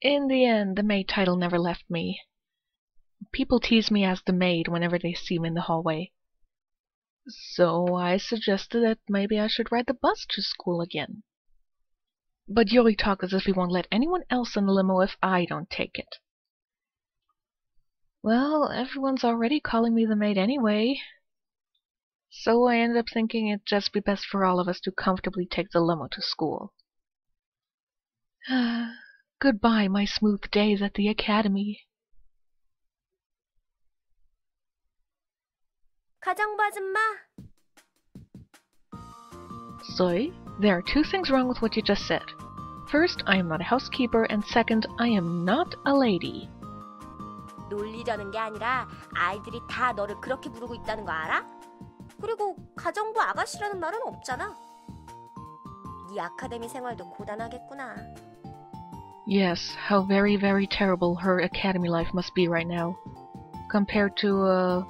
In the end, the maid title never left me. People tease me as the maid whenever they see me in the hallway. So I suggested that maybe I should ride the bus to school again. But Yuri talks as if he won't let anyone else in the limo if I don't take it. Well, everyone's already calling me the maid anyway. So I ended up thinking it'd just be best for all of us to comfortably take the limo to school. Goodbye, my smooth days at the academy. 가정부아줌마. Soy, there are two things wrong with what you just said. First, I am not a housekeeper, and second, I am not a lady. 놀리려는 게 아니라 아이들이 다 너를 그렇게 부르고 있다는 거 알아? 그리고 가정부 아가씨라는 말은 없잖아. 네 아카데미 생활도 고단하겠구나. Yes, how very, very terrible her academy life must be right now. Compared to,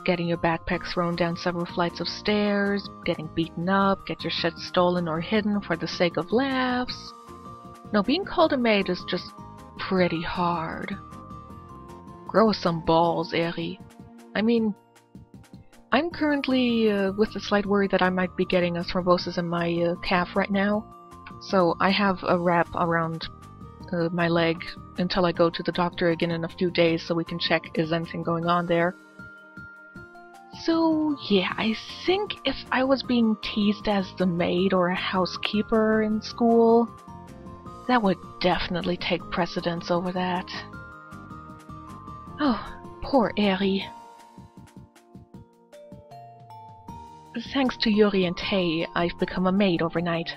getting your backpack thrown down several flights of stairs, getting beaten up, get your shit stolen or hidden for the sake of laughs. No, being called a maid is just pretty hard. Grow some balls, Yuri. I mean, I'm currently with the slight worry that I might be getting a thrombosis in my calf right now. So I have a wrap around my leg until I go to the doctor again in a few days so we can check is anything going on there. So yeah, I think if I was being teased as the maid or a housekeeper in school, that would definitely take precedence over that. Oh, poor Yuri. Thanks to Yuri and Tay, I've become a maid overnight.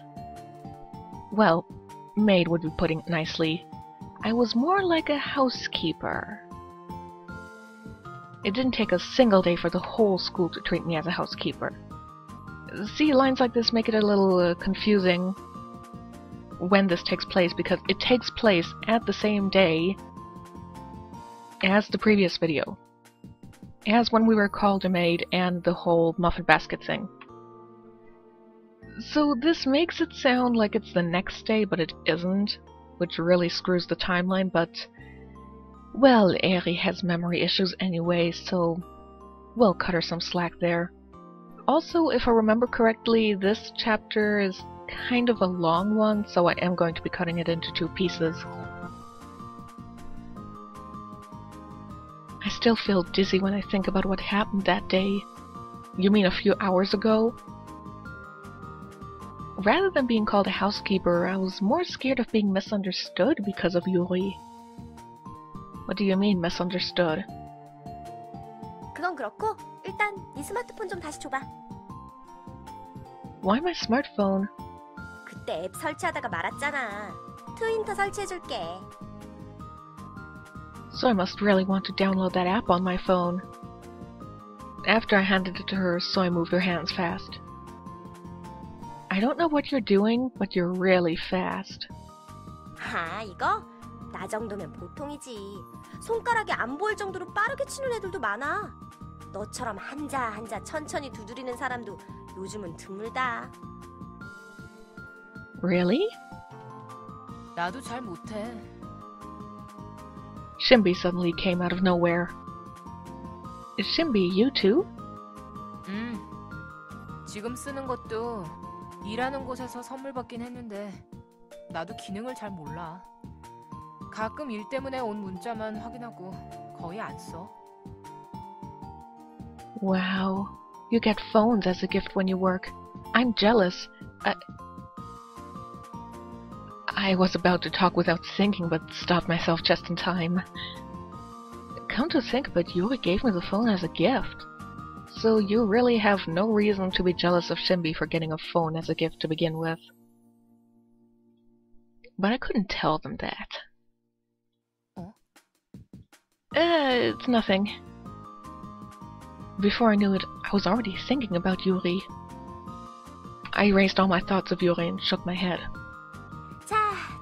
Well, maid would be putting it nicely. I was more like a housekeeper. It didn't take a single day for the whole school to treat me as a housekeeper. See, lines like this make it a little confusing when this takes place, because it takes place at the same day as the previous video. As when we were called a maid and the whole muffin basket thing. So this makes it sound like it's the next day, but it isn't, which really screws the timeline, but well, Yuri has memory issues anyway, so we'll cut her some slack there. Also, if I remember correctly, this chapter is kind of a long one, so I am going to be cutting it into 2 pieces. I still feel dizzy when I think about what happened that day. You mean a few hours ago? Rather than being called a housekeeper, I was more scared of being misunderstood because of Yuri. What do you mean, misunderstood? 그건 그렇고 일단 네 스마트폰 좀 다시 줘봐. Why my smartphone? 그때 앱 설치하다가 말았잖아. 트윈터 설치해줄게. So I must really want to download that app on my phone. After I handed it to her, Soy moved her hands fast. I don't know what you're doing, but you're really fast. 아, 이거? 나 정도면 보통이지. 손가락이 안 보일 정도로 빠르게 치는 애들도 많아. 너처럼 한자 한자 천천히 두드리는 사람도 요즘은 드물다. Really? 나도 잘 못해. Shimby suddenly came out of nowhere. Is Shimby you too? 지금 쓰는 것도 일하는 곳에서 선물 받긴 했는데 나도 기능을 잘 몰라. 가끔 일 때문에 온 문자만 확인하고 거의 안 써. Wow, you get phones as a gift when you work. I'm jealous. I was about to talk without thinking, but stopped myself just in time. Come to think of it, Yuri gave me the phone as a gift. So you really have no reason to be jealous of Shimby for getting a phone as a gift to begin with. But I couldn't tell them that. It's nothing. Before I knew it, I was already thinking about Yuri. I erased all my thoughts of Yuri and shook my head. 자,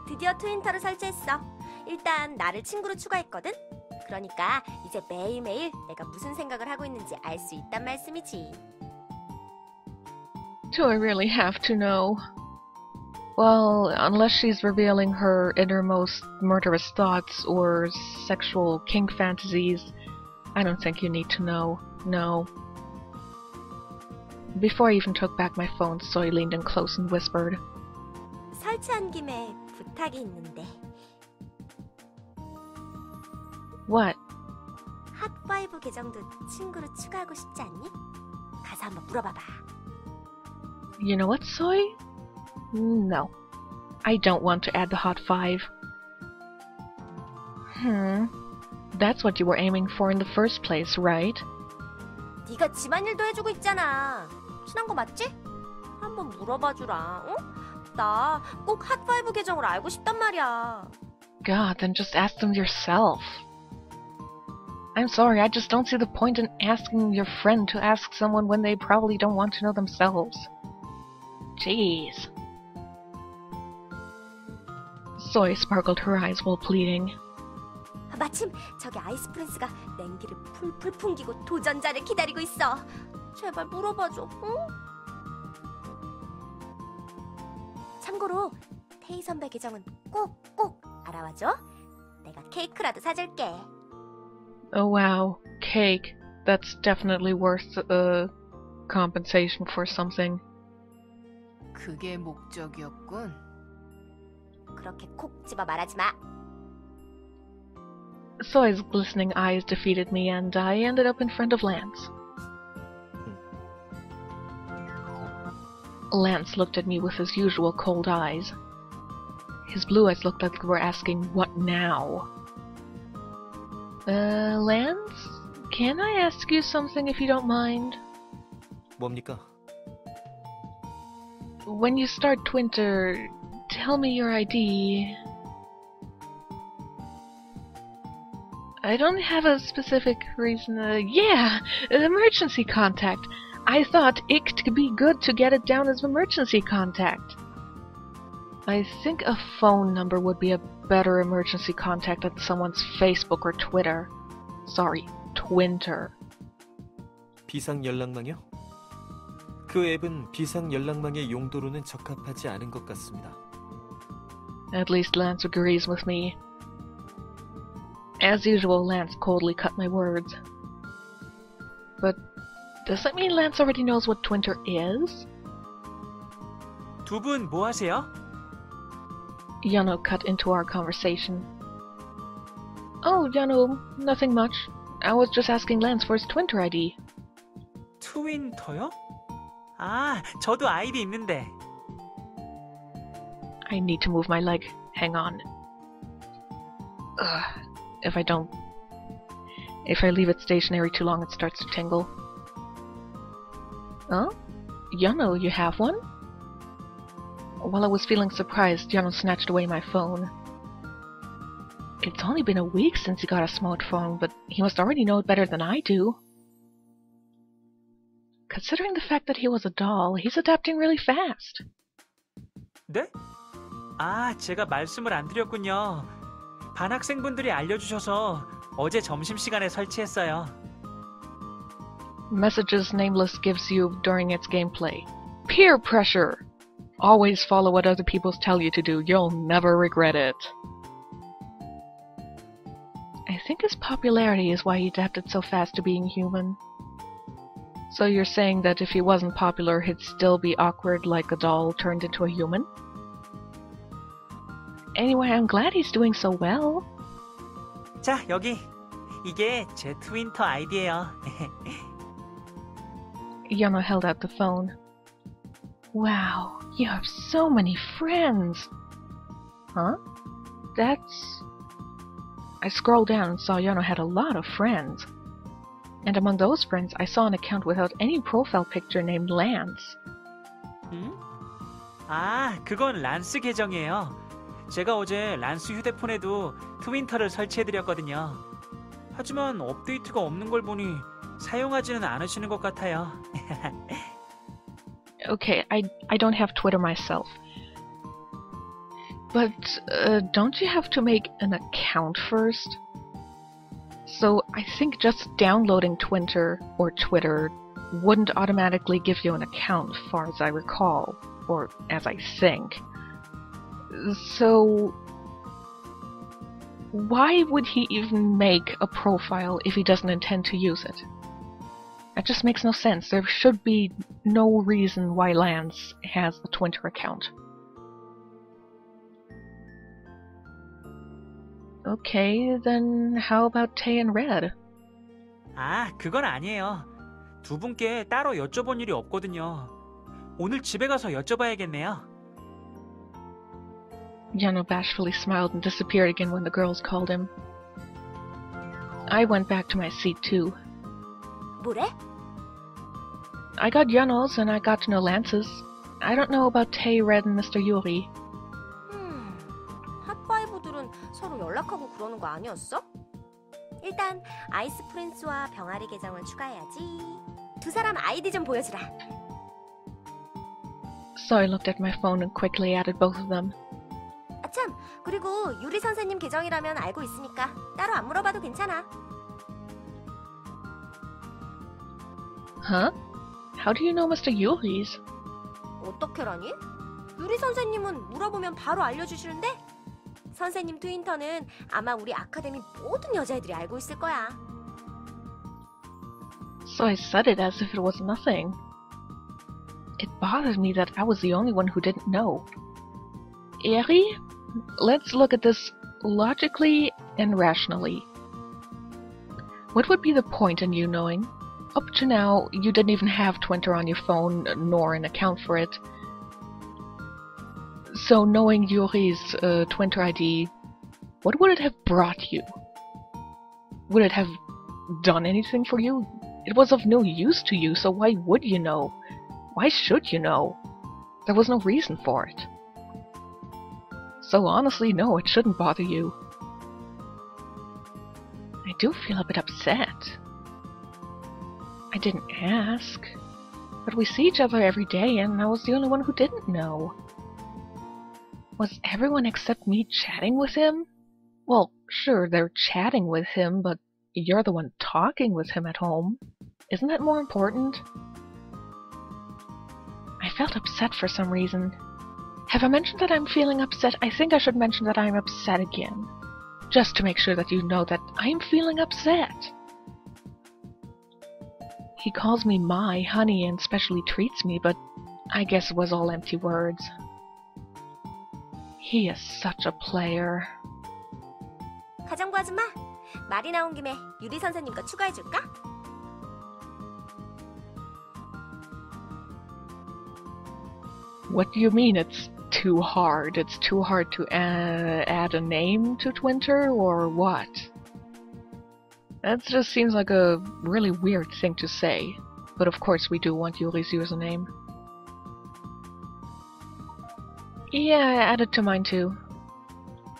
드디어 트윈터를 설치했어. 일단 나를 친구로 추가했거든? 그러니까 이제 매일매일 내가 무슨 생각을 하고 있는지 알 수 있단 말씀이지. Do I really have to know? Well, unless she's revealing her innermost murderous thoughts or sexual kink fantasies, I don't think you need to know. No. Before I even took back my phone, Soy leaned in close and whispered, 설치한 김에 부탁이 있는데. What? 핫5 계정도 친구로 추가하고 싶지 않니? 가서 한번 물어봐봐. You know what, Soy? No. I don't want to add the hot 5. That's what you were aiming for in the first place, right? 네가 집안일도 해주고 있잖아. 친한 거 맞지? 한번 물어봐주라. 어? 나 꼭 핫5 계정을 알고 싶단 말이야. God, then just ask them yourself. I'm sorry, I just don't see the point in asking your friend to ask someone when they probably don't want to know themselves. Jeez. Soy sparkled her eyes while pleading. 마침 저기 아이스 프린스가 냉기를 풀풀 풍기고 도전자를 기다리고 있어. 제발 물어봐줘. 응? 참고로 태희 선배 계정은 꼭 알아와줘. 내가 케이크라도 사줄게. Oh wow, cake. That's definitely worth compensation for something. 그게 목적이었군. 그렇게 콕 집어 말하지 마. Soy's glistening eyes defeated me, and I ended up in front of Lance. Lance looked at me with his usual cold eyes. His blue eyes looked like they were asking, "What now?" Lance? Can I ask you something if you don't mind? 뭡니까? When you start Twinter, tell me your ID. I don't have a specific reason. Yeah, emergency contact. I thought it could be good to get it down as emergency contact. I think a phone number would be a better emergency contact than someone's Facebook or Twitter. Sorry, Twinter. 비상연락망이요? 그 앱은 비상연락망의 용도로는 적합하지 않은 것 같습니다. At least Lance agrees with me. As usual, Lance coldly cut my words. But does that mean Lance already knows what Twinter is? 두 분 뭐 하세요? Yano cut into our conversation. Oh, Yano, nothing much. I was just asking Lance for his Twinter ID. 트윈터요? 아, 저도 아이디 있는데. I need to move my leg. Hang on. Ugh. If I leave it stationary too long, it starts to tingle. Huh? Yano, you have one? While I was feeling surprised, Yano snatched away my phone. It's only been a week since he got a smartphone, but he must already know it better than I do. Considering the fact that he was a doll, he's adapting really fast. 네? 아, 제가 말씀을 안 드렸군요. 반 학생분들이 알려주셔서 어제 점심시간에 설치했어요. Messages Nameless gives you during its gameplay. Peer pressure! Always follow what other people tell you to do. You'll never regret it. I think his popularity is why he adapted so fast to being human. So you're saying that if he wasn't popular, he'd still be awkward like a doll turned into a human? Anyway, I'm glad he's doing so well. 자, 여기. 이게 제 트윈터 아이디예요. Yano held out the phone. Wow, you have so many friends! Huh? That's... I scrolled down and saw Yano had a lot of friends. And among those friends, I saw an account without any profile picture named Lance. 아, 그건 란스 계정이에요. 제가 어제 란스 휴대폰에도 트윈터를 설치해드렸거든요. 하지만 업데이트가 없는 걸 보니 사용하지는 않으시는 것 같아요. Okay, I don't have Twitter myself. But, don't you have to make an account first? So, I think just downloading Twinter or Twitter wouldn't automatically give you an account, far as I recall. Or as I think. So why would he even make a profile if he doesn't intend to use it? That just makes no sense. There should be no reason why Lance has a Twinter account. Okay, then how about Tay and Red? 아, 그건 아니에요. 두 분께 따로 여쭤본 일이 없거든요. 오늘 집에 가서 여쭤봐야겠네요. Yano bashfully smiled and disappeared again when the girls called him. I went back to my seat too. 뭐래? I got Yano's and I got to know Lance's. I don't know about Tay, Red, and Mr. Yuri. 핫파이브들은 서로 연락하고 그러는 거 아니었어? 일단 아이스 프린스와 병아리 계정을 추가해야지. 두 사람 아이디 좀 보여주라. So I looked at my phone and quickly added both of them. 아참, 그리고 유리 선생님 계정이라면 알고 있으니까 따로 안 물어봐도 괜찮아. Huh? How do you know Mr. Yuri's? 어떻게라니? 유리 선생님은 물어보면 바로 알려주시는데? 선생님 트윈터는 아마 우리 아카데미 모든 여자애들이 알고 있을 거야. So I said it as if it was nothing. It bothered me that I was the only one who didn't know. Yuri, let's look at this logically and rationally. What would be the point in you knowing? Up to now, you didn't even have Twinter on your phone, nor an account for it. So knowing Yuri's Twinter ID, what would it have brought you? Would it have done anything for you? It was of no use to you, so why would you know? Why should you know? There was no reason for it. So honestly, no, it shouldn't bother you. I do feel a bit upset. I didn't ask, but we see each other every day and I was the only one who didn't know. Was everyone except me chatting with him? Well, sure, they're chatting with him, but you're the one talking with him at home. Isn't that more important? I felt upset for some reason. Have I mentioned that I'm feeling upset? I think I should mention that I'm upset again. Just to make sure that you know that I'm feeling upset. He calls me my honey and specially treats me, but I guess it was all empty words. He is such a player. 가정부 아줌마, 말이 나온 김에 유리 선생님 거 추가해줄까? What do you mean it's too hard? It's too hard to add a name to Twinter, or what? That just seems like a really weird thing to say. But of course we do want Yuri's username. Yeah, I added to mine too.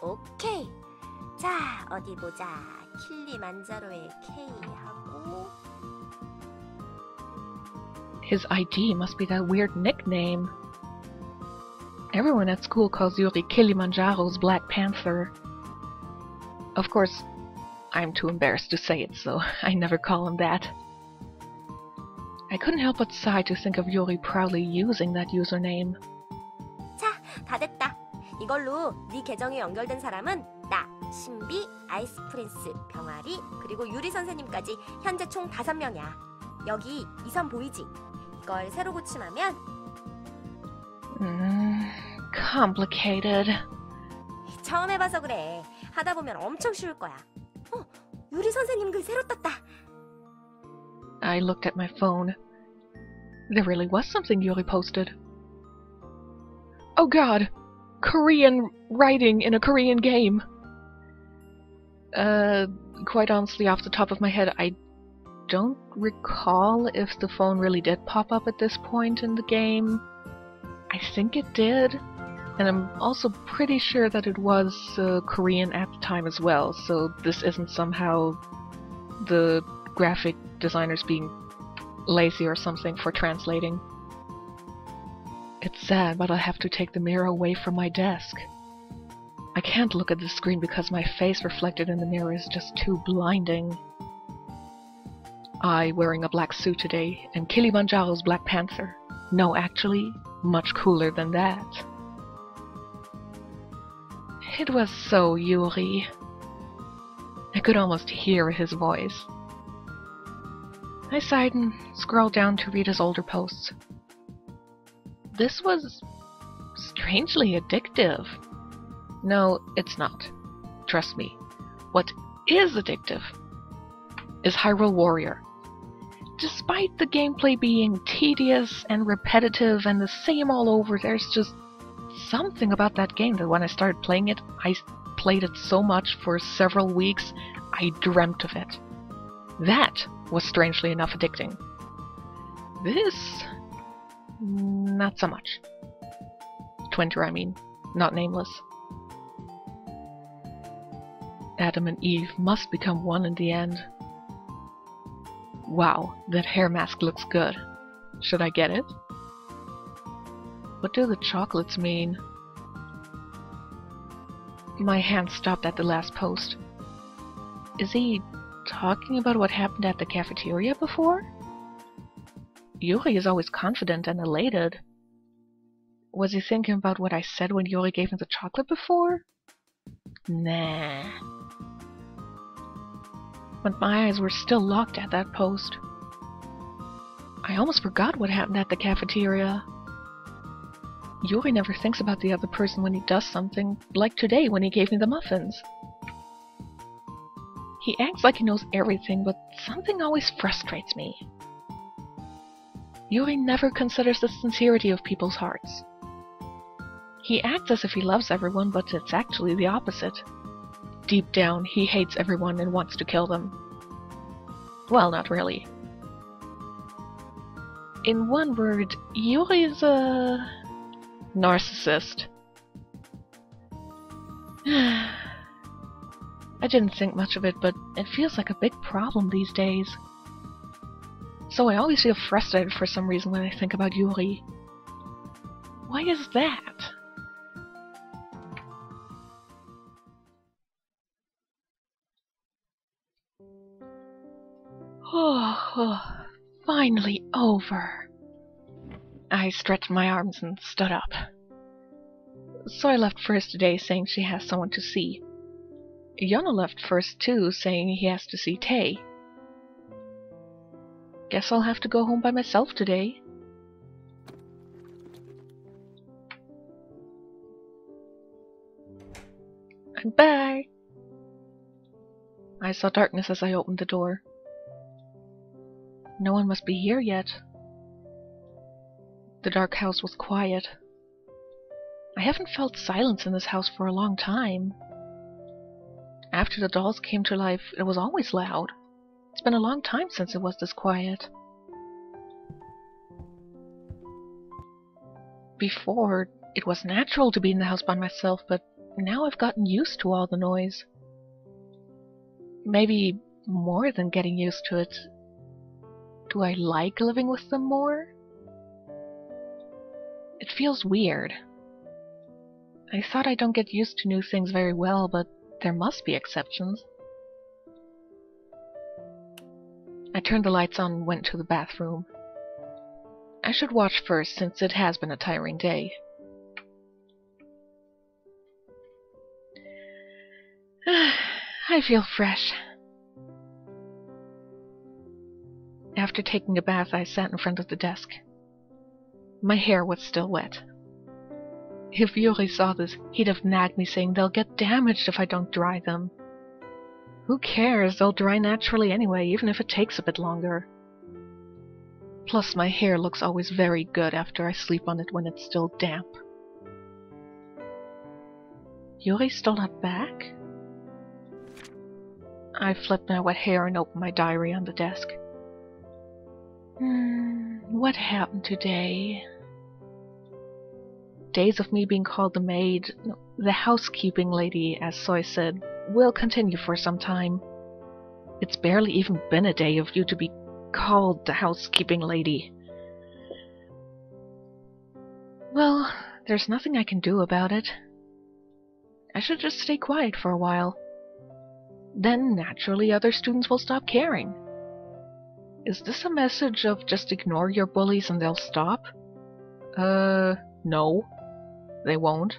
오케이. 자, 어디 보자. 킬리만자로의 K하고 His ID must be that weird nickname. Everyone at school calls Yuri Kilimanjaro's Black Panther. Of course, I'm too embarrassed to say it, so I never call him that. I couldn't help but sigh to think of Yuri proudly using that username. 자, 다 됐다. 이걸로 네 계정에 연결된 사람은 나, 신비, 아이스 프린스, 병아리, 그리고 유리 선생님까지 현재 총 5명이야. 여기 이 선 보이지? 이걸 새로 고침하면 Complicated. 처음 해봐서 그래. 하다 보면 엄청 쉬울 거야. 유리 선생님 글 새로 떴다. I looked at my phone. There really was something Yuri posted. Oh god! Korean writing in a Korean game! Quite honestly, off the top of my head, I don't recall if the phone really did pop up at this point in the game. I think it did. And I'm also pretty sure that it was Korean at the time as well, so this isn't somehow the graphic designers being lazy or something for translating. It's sad, but I'll have to take the mirror away from my desk. I can't look at the screen because my face reflected in the mirror is just too blinding. I wearing a black suit today, and Kilimanjaro's Black Panther. No, actually, much cooler than that. It was so Yuri. I could almost hear his voice. I sighed and scrolled down to read his older posts. This was strangely addictive. No, it's not. Trust me. What is addictive is Hyrule Warrior. Despite the gameplay being tedious and repetitive and the same all over, there's just something about that game that when I started playing it, I played it so much for several weeks, I dreamt of it. That was strangely enough addicting. This, not so much. Twinter, I mean, not Nameless. Adam and Eve must become one in the end. Wow, that hair mask looks good. Should I get it? What do the chocolates mean? My hand stopped at the last post. Is he talking about what happened at the cafeteria before? Yuri is always confident and elated. Was he thinking about what I said when Yuri gave me the chocolate before? Nah. But my eyes were still locked at that post. I almost forgot what happened at the cafeteria. Yuri never thinks about the other person when he does something, like today when he gave me the muffins. He acts like he knows everything, but something always frustrates me. Yuri never considers the sincerity of people's hearts. He acts as if he loves everyone, but it's actually the opposite. Deep down, he hates everyone and wants to kill them. Well, not really. In one word, Yuri is a narcissist. I didn't think much of it, but it feels like a big problem these days. So I always feel frustrated for some reason when I think about Yuri. Why is that? Oh, finally over. I stretched my arms and stood up. So I left first today saying she has someone to see. Yana left first too, saying he has to see Tay. Guess I'll have to go home by myself today. Bye! I saw darkness as I opened the door. No one must be here yet. The dark house was quiet. I haven't felt silence in this house for a long time. After the dolls came to life, it was always loud. It's been a long time since it was this quiet. Before, it was natural to be in the house by myself, but now I've gotten used to all the noise. Maybe more than getting used to it. Do I like living with them more? It feels weird. I thought I don't get used to new things very well, but there must be exceptions. I turned the lights on and went to the bathroom. I should wash first, since it has been a tiring day. I feel fresh. After taking a bath, I sat in front of the desk. My hair was still wet. If Yuri saw this, he'd have nagged me saying they'll get damaged if I don't dry them. Who cares? They'll dry naturally anyway, even if it takes a bit longer. Plus, my hair looks always very good after I sleep on it when it's still damp. Yuri's still not back? I flipped my wet hair and opened my diary on the desk. What happened today? Days of me being called the maid, the housekeeping lady, as Soy said, will continue for some time. It's barely even been a day of you to be called the housekeeping lady. Well, there's nothing I can do about it. I should just stay quiet for a while. Then, naturally, other students will stop caring. Is this a message of just ignore your bullies and they'll stop? No. They won't.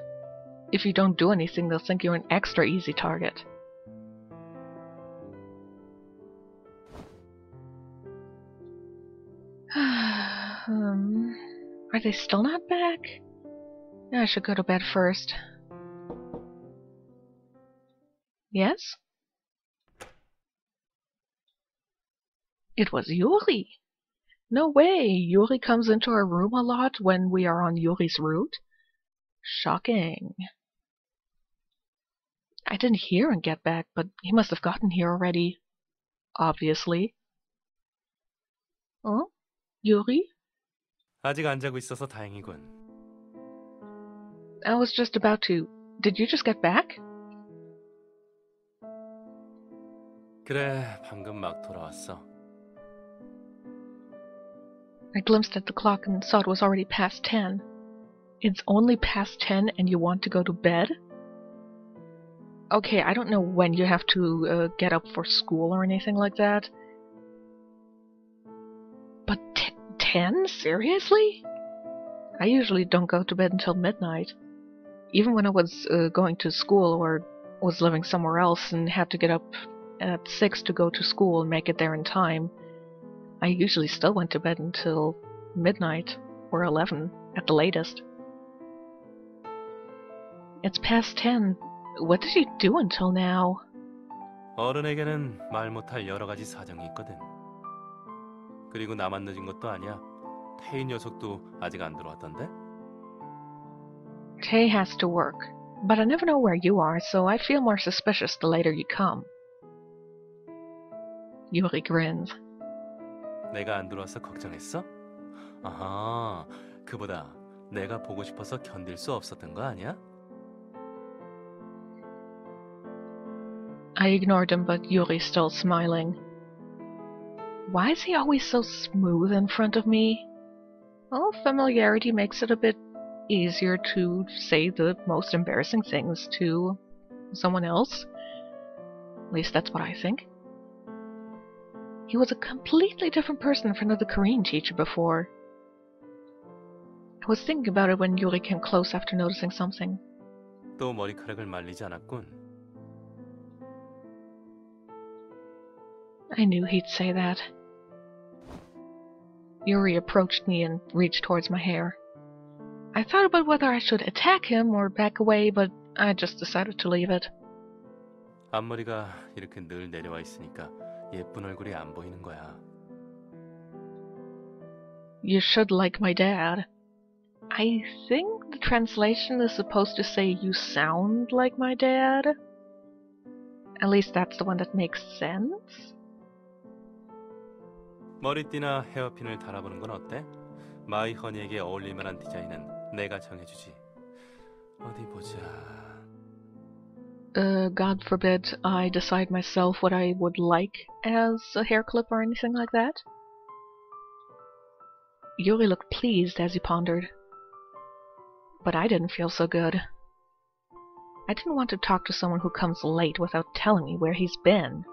If you don't do anything, they'll think you're an extra easy target. Are they still not back? Yeah, I should go to bed first. Yes? It was Yuri! No way! Yuri comes into our room a lot when we are on Yuri's route? Shocking. I didn't hear him get back, but he must have gotten here already. Obviously. Oh? Yuri? 아직 안 자고 있어서 다행이군. I was just about to. Did you just get back? 그래, 방금 막 돌아왔어. I glimpsed at the clock and saw it was already past 10. It's only past 10 and you want to go to bed? Okay, I don't know when you have to get up for school or anything like that. But 10? Seriously? I usually don't go to bed until midnight. Even when I was going to school or was living somewhere else and had to get up at 6 to go to school and make it there in time, I usually still went to bed until midnight or 11 at the latest. It's past 10. What did you do until now? 어른에게는 말 못할 여러 가지 사정이 있거든. 그리고 나만 늦은 것도 아니야. 태희 녀석도 아직 안 들어왔던데? Tay has to work, but I never know where you are, so I feel more suspicious the later you come. Yuri grins. 내가 안 들어와서 걱정했어? 아하, 그보다 내가 보고 싶어서 견딜 수 없었던 거 아니야? I ignored him, but Yuri's still smiling. Why is he always so smooth in front of me? Well, familiarity makes it a bit easier to say the most embarrassing things to someone else. At least that's what I think. He was a completely different person in front of the Korean teacher before. I was thinking about it when Yuri came close after noticing something. 또 머리카락을 말리지 않았군. I knew he'd say that. Yuri approached me and reached towards my hair. I thought about whether I should attack him or back away, but I just decided to leave it. 앞머리가 이렇게 늘 내려와 있으니까 예쁜 얼굴이 안 보이는 거야. You should like my dad. I think the translation is supposed to say you sound like my dad. At least that's the one that makes sense. 머리띠나 헤어핀을 달아보는 건 어때? 마이 허니에게 어울릴 만한 디자인은 내가 정해주지. 어디 보자. God forbid I decide myself what I would like as a hair clip or anything like that. Yuri looked pleased as he pondered. But I didn't feel so good. I didn't want to talk to someone who comes late without telling me where he's been.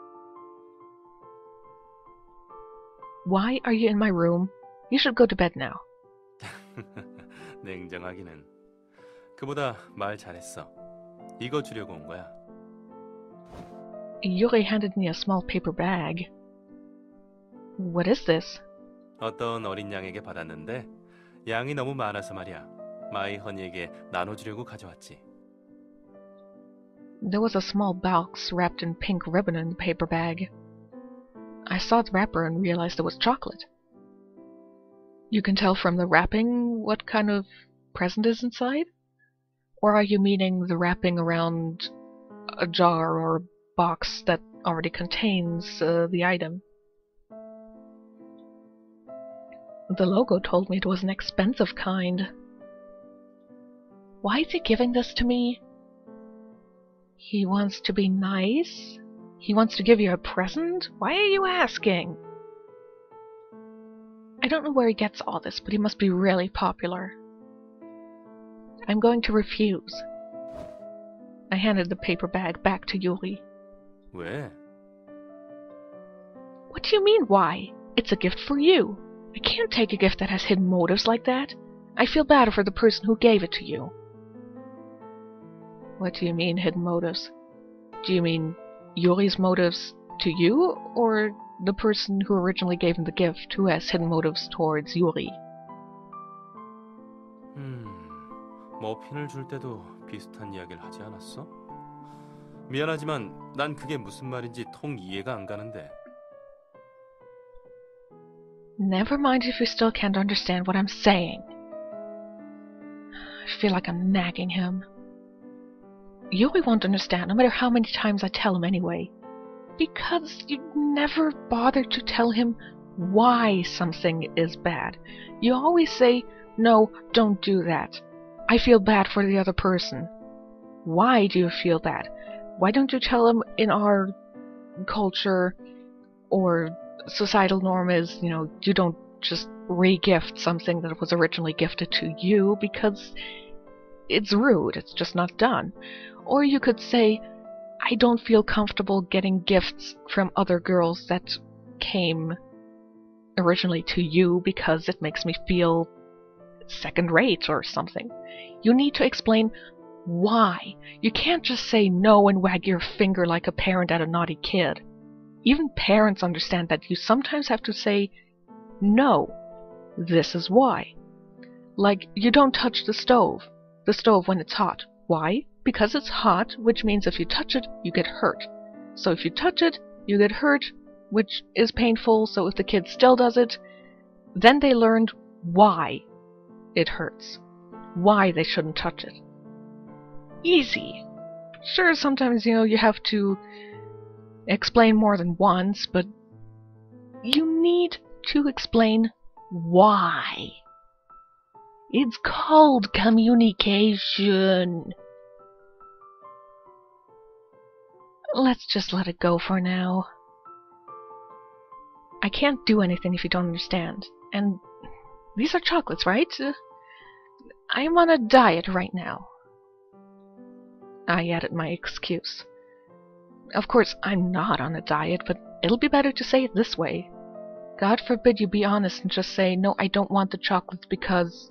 Why are you in my room? You should go to bed now. 냉정하기는. 그보다 말 잘했어. 이거 주려고 온 거야. Yuri handed me a small paper bag. What is this? 어떤 어린 양에게 받았는데 양이 너무 많아서 말이야. 마이 허니에게 나눠주려고 가져왔지. There was a small box wrapped in pink ribbon in the paper bag. I saw the wrapper and realized it was chocolate. You can tell from the wrapping what kind of present is inside? Or are you meaning the wrapping around a jar or a box that already contains the item? The logo told me it was an expensive kind. Why is he giving this to me? He wants to be nice? He wants to give you a present? Why are you asking? I don't know where he gets all this, but he must be really popular. I'm going to refuse. I handed the paper bag back to Yuri. 왜? What do you mean, why? It's a gift for you. I can't take a gift that has hidden motives like that. I feel bad for the person who gave it to you. What do you mean, hidden motives? Do you mean Yuri's motives to you, or the person who originally gave him the gift who has hidden motives towards Yuri? 머핀을 줄 때도 비슷한 이야기를 하지 않았어? 미안하지만 난 그게 무슨 말인지 통 이해가 안 가는데. Never mind if you still can't understand what I'm saying. I feel like I'm nagging him. Yuri won't understand, no matter how many times I tell him anyway. Because you never bother to tell him why something is bad. You always say, no, don't do that. I feel bad for the other person. Why do you feel bad? Why don't you tell him in our culture or societal norm is, you don't just re-gift something that was originally gifted to you because it's rude, it's just not done. Or you could say, I don't feel comfortable getting gifts from other girls that came originally to you because it makes me feel second-rate or something. You need to explain why. You can't just say no and wag your finger like a parent at a naughty kid. Even parents understand that you sometimes have to say, no, this is why. Like, you don't touch the stove when it's hot. Why? Because it's hot, which means if you touch it, you get hurt. So if you touch it, you get hurt, which is painful, so if the kid still does it, then they learned why it hurts. Why they shouldn't touch it. Easy. Sure, sometimes, you have to explain more than once, but you need to explain why. It's called communication. Let's just let it go for now. I can't do anything if you don't understand. And these are chocolates, right? I'm on a diet right now. I added my excuse. Of course, I'm not on a diet, but it'll be better to say it this way. God forbid you be honest and just say, no, I don't want the chocolates because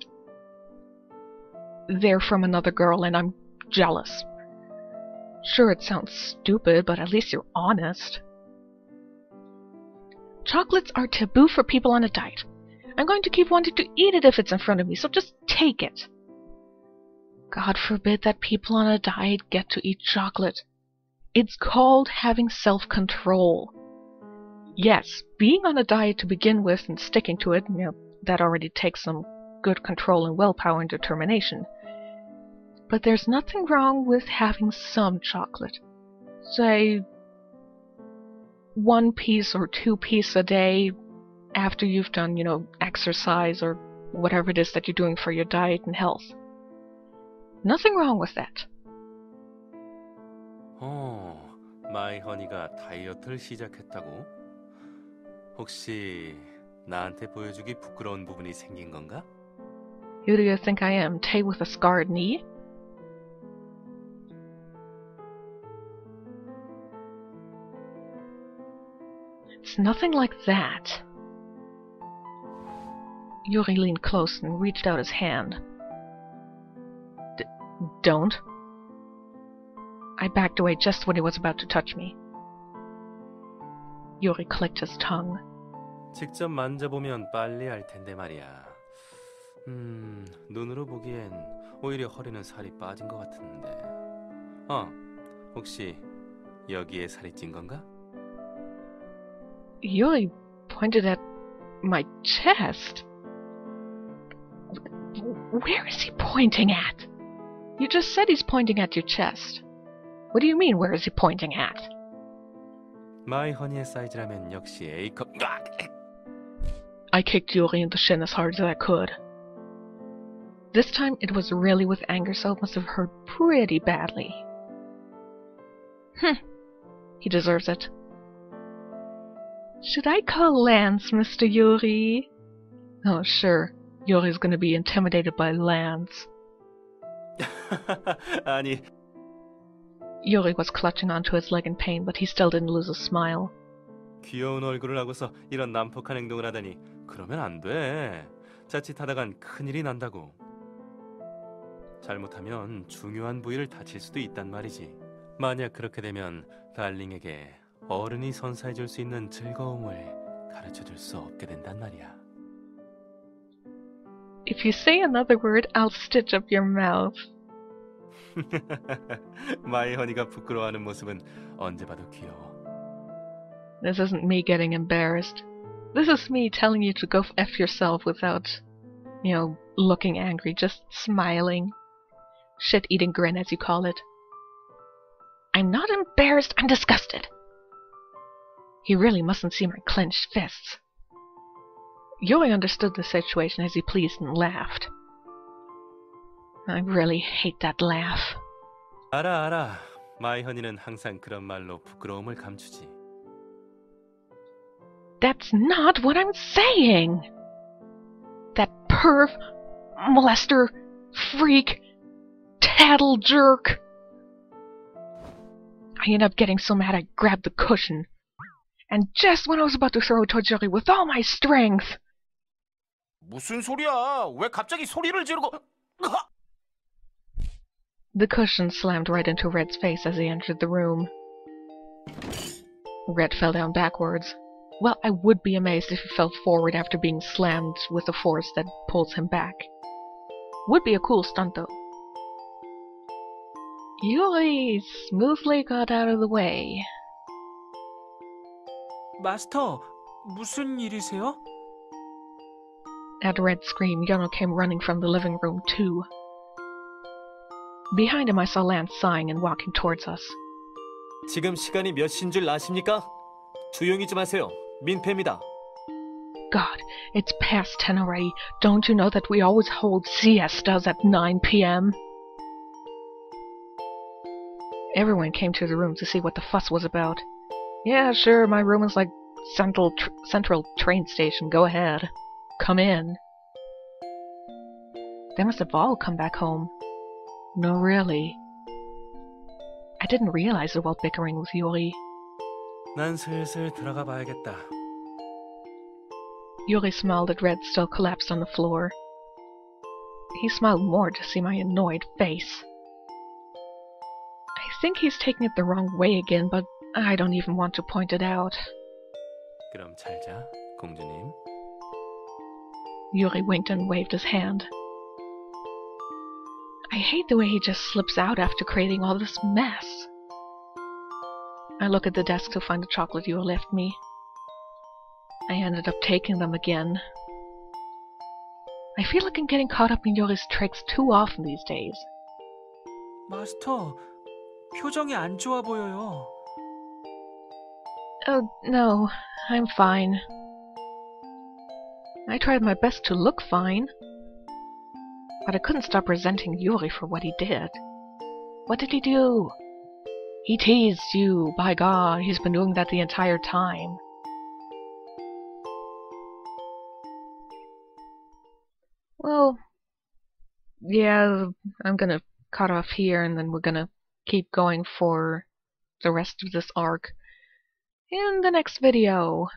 they're from another girl and I'm jealous. Sure, it sounds stupid, but at least you're honest. Chocolates are taboo for people on a diet. I'm going to keep wanting to eat it if it's in front of me, so just take it. God forbid that people on a diet get to eat chocolate. It's called having self-control. Yes, being on a diet to begin with and sticking to it, that already takes some good control and willpower and determination. But there's nothing wrong with having some chocolate. Say, 1 piece or 2 pieces a day after you've done, exercise or whatever it is that you're doing for your diet and health. Nothing wrong with that. 마이 허니가 다이어트를 시작했다고? 혹시 나한테 보여주기 부끄러운 부분이 생긴 건가? Who do you think I am, Tay with a scarred knee? It's nothing like that. Yuri leaned close and reached out his hand. Don't. I backed away just when he was about to touch me. Yuri clicked his tongue. 직접 만져보면 빨리 알 텐데 말이야. 눈으로 보기엔 오히려 허리는 살이 빠진 것 같은데. 혹시 여기에 살이 찐 건가? Yuri pointed at my chest. Where is he pointing at? You just said he's pointing at your chest. What do you mean, where is he pointing at? 마이 허니의 사이즈라면 역시 A컵. I kicked Yuri in the shin as hard as I could. This time it was really with anger, so it must have hurt pretty badly. He deserves it. Should I call Lance, Mr. Yuri? Oh, sure. Yuri's gonna be intimidated by Lance. 아니. Yuri was clutching onto his leg in pain, but he still didn't lose a smile. 귀여운 얼굴을 하고서 이런 난폭한 행동을 하다니 그러면 안 돼. 자칫하다간 큰일이 난다고. 잘못하면 중요한 부위를 다칠 수도 있단 말이지. 만약 그렇게 되면 달링에게 어른이 선사해줄 수 있는 즐거움을 가르쳐줄 수 없게 된단 말이야. If you say another word, I'll stitch up your mouth. 마이 허니가 부끄러워하는 모습은 언제 봐도 귀여워. This isn't me getting embarrassed. This is me telling you to go F yourself without, looking angry, just smiling. Shit-eating grin, as you call it. I'm not embarrassed, I'm disgusted. He really mustn't see my clenched fists. Yuri understood the situation as he pleased and laughed. I really hate that laugh. 알아. 마이 허니는 항상 그런 말로 부끄러움을 감추지. That's not what I'm saying! That perv, molester, freak, tattle jerk. I ended up getting so mad I grabbed the cushion. And just when I was about to throw it towards Yuri with all my strength... 무슨 소리야? 왜 갑자기 소리를 지르고... The cushion slammed right into Red's face as he entered the room. Red fell down backwards. Well, I would be amazed if he fell forward after being slammed with a force that pulls him back. Would be a cool stunt, though. Yuri smoothly got out of the way. 마스터, 무슨 일이세요? At Red's scream, Yono came running from the living room, too. Behind him, I saw Lance sighing and walking towards us. 지금 시간이 몇 시인 줄 아십니까? 조용히 좀 하세요. 민폐입니다. God, it's past 10 already. Don't you know that we always hold siestas at 9 p.m.? Everyone came to the room to see what the fuss was about. Yeah, sure, my room is like central train station. Go ahead. Come in. They must have all come back home. No, really. I didn't realize it while bickering with Yuri. 난 슬슬 들어가 봐야겠다. Yuri smiled at Red, still collapsed on the floor. He smiled more to see my annoyed face. I think he's taking it the wrong way again, but I don't even want to point it out. 그럼 잘 자, 공주님. Yuri winked and waved his hand. I hate the way he just slips out after creating all this mess. I look at the desk to find the chocolate Yuri left me. I ended up taking them again. I feel like I'm getting caught up in Yuri's tricks too often these days. 마스터, 표정이 안 좋아 보여요. Oh, no, I'm fine. I tried my best to look fine. But I couldn't stop resenting Yuri for what he did. What did he do? He teased you. By God, he's been doing that the entire time. Well, yeah, I'm gonna cut off here and then we're gonna keep going for the rest of this arc in the next video.